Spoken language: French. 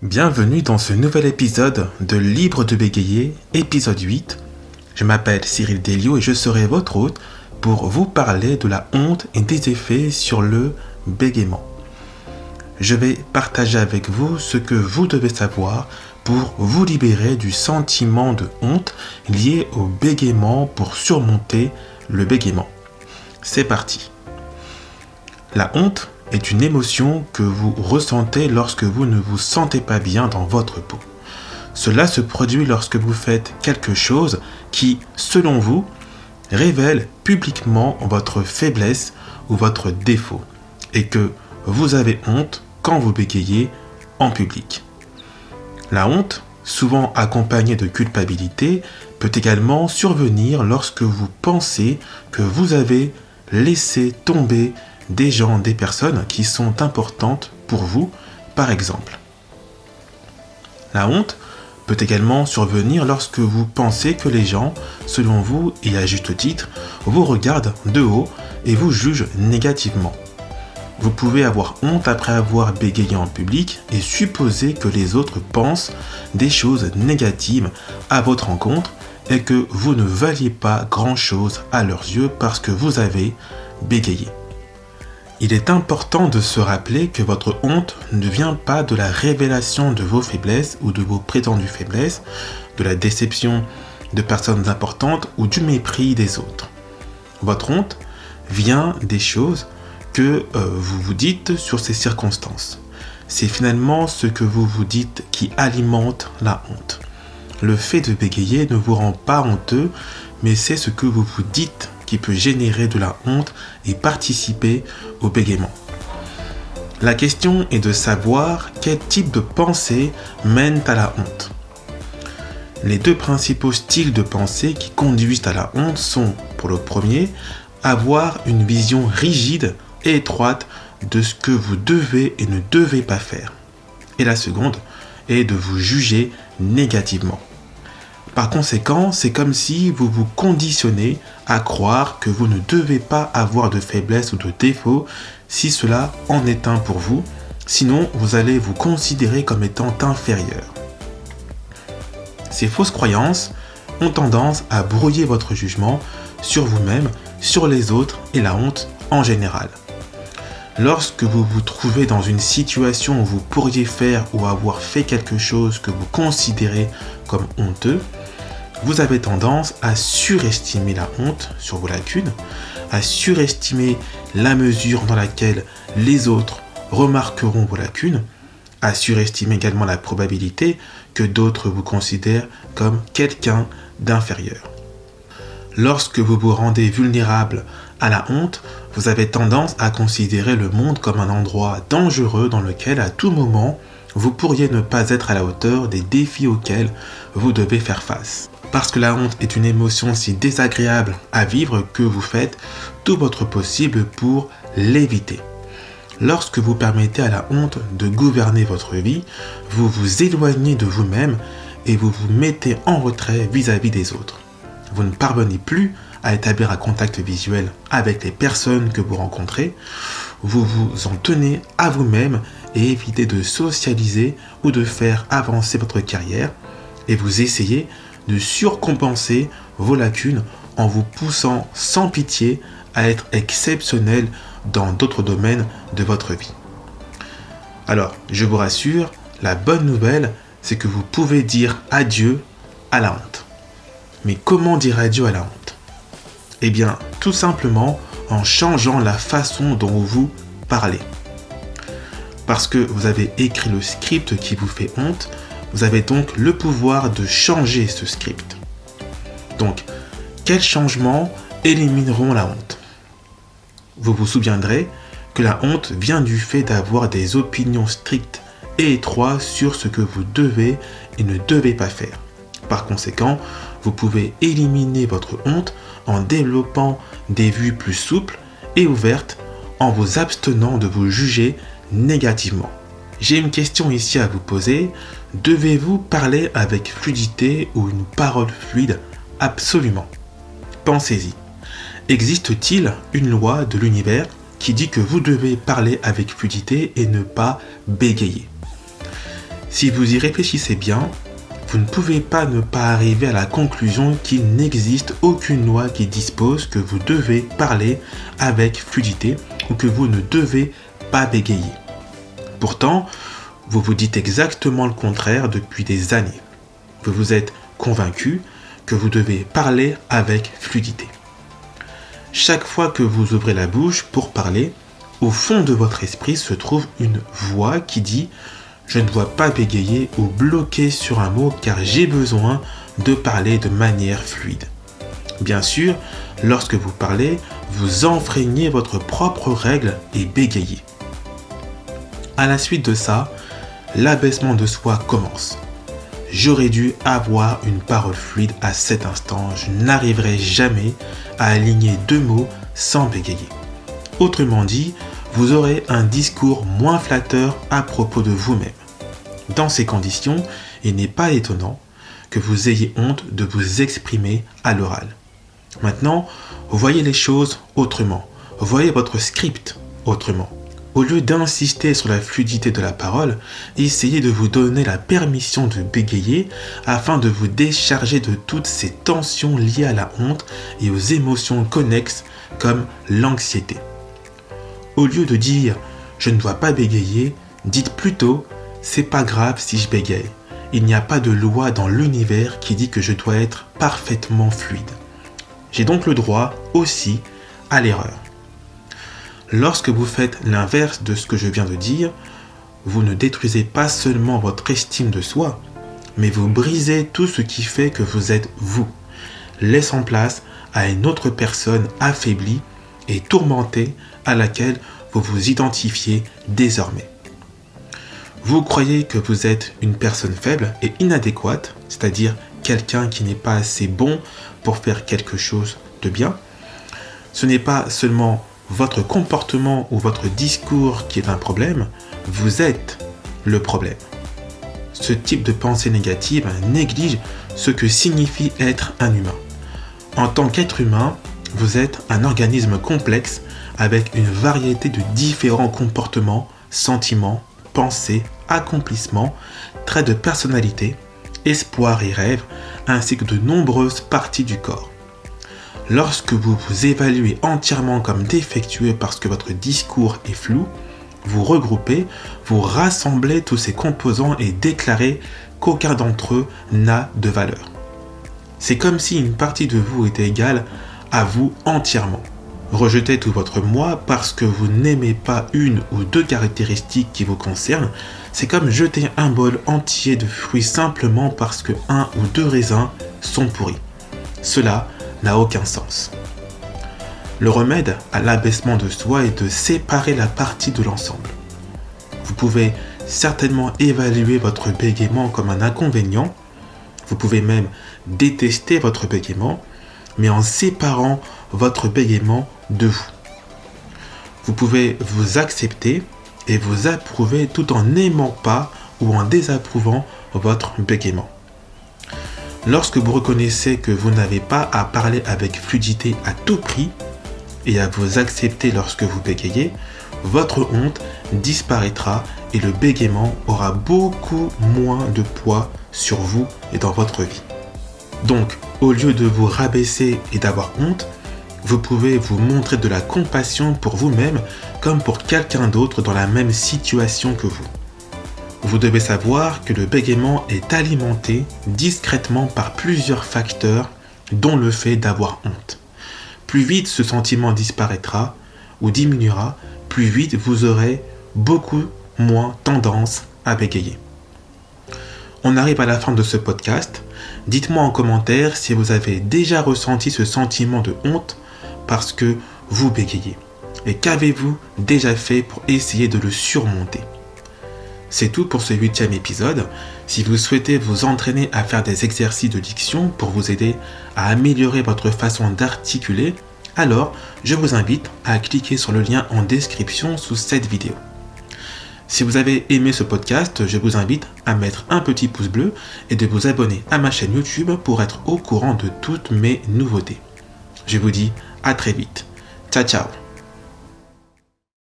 Bienvenue dans ce nouvel épisode de Libre de bégayer, épisode 8. Je m'appelle Cyril Delio et je serai votre hôte pour vous parler de la honte et des effets sur le bégaiement. Je vais partager avec vous ce que vous devez savoir pour vous libérer du sentiment de honte lié au bégaiement pour surmonter le bégaiement. C'est parti. La honte est une émotion que vous ressentez lorsque vous ne vous sentez pas bien dans votre peau. Cela se produit lorsque vous faites quelque chose qui, selon vous, révèle publiquement votre faiblesse ou votre défaut et que vous avez honte quand vous bégayez en public. La honte, souvent accompagnée de culpabilité, peut également survenir lorsque vous pensez que vous avez laissé tomber des personnes qui sont importantes pour vous, par exemple. La honte peut également survenir lorsque vous pensez que les gens, selon vous et à juste titre, vous regardent de haut et vous jugent négativement. Vous pouvez avoir honte après avoir bégayé en public et supposer que les autres pensent des choses négatives à votre encontre et que vous ne valiez pas grand-chose à leurs yeux parce que vous avez bégayé. Il est important de se rappeler que votre honte ne vient pas de la révélation de vos faiblesses ou de vos prétendues faiblesses, de la déception de personnes importantes ou du mépris des autres. Votre honte vient des choses que vous vous dites sur ces circonstances. C'est finalement ce que vous vous dites qui alimente la honte. Le fait de bégayer ne vous rend pas honteux, mais c'est ce que vous vous dites qui peut générer de la honte et participer au bégaiement. La question est de savoir quel type de pensée mène à la honte. Les deux principaux styles de pensée qui conduisent à la honte sont, pour le premier, avoir une vision rigide et étroite de ce que vous devez et ne devez pas faire. Et la seconde est de vous juger négativement. Par conséquent, c'est comme si vous vous conditionnez à croire que vous ne devez pas avoir de faiblesse ou de défaut si cela en est un pour vous, sinon vous allez vous considérer comme étant inférieur. Ces fausses croyances ont tendance à brouiller votre jugement sur vous-même, sur les autres et la honte en général. Lorsque vous vous trouvez dans une situation où vous pourriez faire ou avoir fait quelque chose que vous considérez comme honteux, vous avez tendance à surestimer la honte sur vos lacunes, à surestimer la mesure dans laquelle les autres remarqueront vos lacunes, à surestimer également la probabilité que d'autres vous considèrent comme quelqu'un d'inférieur. Lorsque vous vous rendez vulnérable à la honte, vous avez tendance à considérer le monde comme un endroit dangereux dans lequel à tout moment, vous pourriez ne pas être à la hauteur des défis auxquels vous devez faire face. Parce que la honte est une émotion si désagréable à vivre que vous faites tout votre possible pour l'éviter. Lorsque vous permettez à la honte de gouverner votre vie, vous vous éloignez de vous-même et vous vous mettez en retrait vis-à-vis des autres. Vous ne parvenez plus à établir un contact visuel avec les personnes que vous rencontrez, vous vous en tenez à vous-même et évitez de socialiser ou de faire avancer votre carrière et vous essayez de surcompenser vos lacunes en vous poussant sans pitié à être exceptionnel dans d'autres domaines de votre vie. Alors, je vous rassure, la bonne nouvelle, c'est que vous pouvez dire adieu à la honte. Mais comment dire adieu à la honte ? Eh bien, tout simplement en changeant la façon dont vous parlez. Parce que vous avez écrit le script qui vous fait honte, vous avez donc le pouvoir de changer ce script. Donc, quels changements élimineront la honte ? Vous vous souviendrez que la honte vient du fait d'avoir des opinions strictes et étroites sur ce que vous devez et ne devez pas faire. Par conséquent, vous pouvez éliminer votre honte en développant des vues plus souples et ouvertes, en vous abstenant de vous juger négativement. J'ai une question ici à vous poser. Devez-vous parler avec fluidité ou une parole fluide ? Absolument. Pensez-y. Existe-t-il une loi de l'univers qui dit que vous devez parler avec fluidité et ne pas bégayer ? Si vous y réfléchissez bien, vous ne pouvez pas ne pas arriver à la conclusion qu'il n'existe aucune loi qui dispose que vous devez parler avec fluidité ou que vous ne devez pas bégayer. Pourtant, vous vous dites exactement le contraire depuis des années. Vous vous êtes convaincu que vous devez parler avec fluidité. Chaque fois que vous ouvrez la bouche pour parler, au fond de votre esprit se trouve une voix qui dit « Je ne dois pas bégayer ou bloquer sur un mot car j'ai besoin de parler de manière fluide. » Bien sûr, lorsque vous parlez, vous enfreignez votre propre règle et bégayez. À la suite de ça, l'abaissement de soi commence. J'aurais dû avoir une parole fluide à cet instant. Je n'arriverai jamais à aligner 2 mots sans bégayer. Autrement dit, vous aurez un discours moins flatteur à propos de vous-même. Dans ces conditions, il n'est pas étonnant que vous ayez honte de vous exprimer à l'oral. Maintenant, voyez les choses autrement. Voyez votre script autrement. Au lieu d'insister sur la fluidité de la parole, essayez de vous donner la permission de bégayer afin de vous décharger de toutes ces tensions liées à la honte et aux émotions connexes comme l'anxiété. Au lieu de dire « je ne dois pas bégayer », dites plutôt « c'est pas grave si je bégaye ». Il n'y a pas de loi dans l'univers qui dit que je dois être parfaitement fluide. J'ai donc le droit aussi à l'erreur. Lorsque vous faites l'inverse de ce que je viens de dire, vous ne détruisez pas seulement votre estime de soi, mais vous brisez tout ce qui fait que vous êtes vous, laissant place à une autre personne affaiblie et tourmentée à laquelle vous vous identifiez désormais. Vous croyez que vous êtes une personne faible et inadéquate, c'est-à-dire quelqu'un qui n'est pas assez bon pour faire quelque chose de bien. Ce n'est pas seulement votre comportement ou votre discours qui est un problème, vous êtes le problème. Ce type de pensée négative néglige ce que signifie être un humain. En tant qu'être humain, vous êtes un organisme complexe avec une variété de différents comportements, sentiments, pensées, accomplissements, traits de personnalité, espoirs et rêves, ainsi que de nombreuses parties du corps. Lorsque vous vous évaluez entièrement comme défectueux parce que votre discours est flou, vous regroupez, vous rassemblez tous ces composants et déclarez qu'aucun d'entre eux n'a de valeur. C'est comme si une partie de vous était égale à vous entièrement. Rejetez tout votre moi parce que vous n'aimez pas une ou 2 caractéristiques qui vous concernent. C'est comme jeter un bol entier de fruits simplement parce que 1 ou 2 raisins sont pourris. Cela n'a aucun sens. Le remède à l'abaissement de soi est de séparer la partie de l'ensemble. Vous pouvez certainement évaluer votre bégaiement comme un inconvénient. Vous pouvez même détester votre bégaiement, mais en séparant votre bégaiement de vous. Vous pouvez vous accepter et vous approuver tout en n'aimant pas ou en désapprouvant votre bégaiement. Lorsque vous reconnaissez que vous n'avez pas à parler avec fluidité à tout prix et à vous accepter lorsque vous bégayez, votre honte disparaîtra et le bégaiement aura beaucoup moins de poids sur vous et dans votre vie. Donc, au lieu de vous rabaisser et d'avoir honte, vous pouvez vous montrer de la compassion pour vous-même comme pour quelqu'un d'autre dans la même situation que vous. Vous devez savoir que le bégaiement est alimenté discrètement par plusieurs facteurs, dont le fait d'avoir honte. Plus vite ce sentiment disparaîtra ou diminuera, plus vite vous aurez beaucoup moins tendance à bégayer. On arrive à la fin de ce podcast. Dites-moi en commentaire si vous avez déjà ressenti ce sentiment de honte parce que vous bégayez. Et qu'avez-vous déjà fait pour essayer de le surmonter ? C'est tout pour ce 8e épisode. Si vous souhaitez vous entraîner à faire des exercices de diction pour vous aider à améliorer votre façon d'articuler, alors je vous invite à cliquer sur le lien en description sous cette vidéo. Si vous avez aimé ce podcast, je vous invite à mettre un petit pouce bleu et de vous abonner à ma chaîne YouTube pour être au courant de toutes mes nouveautés. Je vous dis à très vite. Ciao ciao.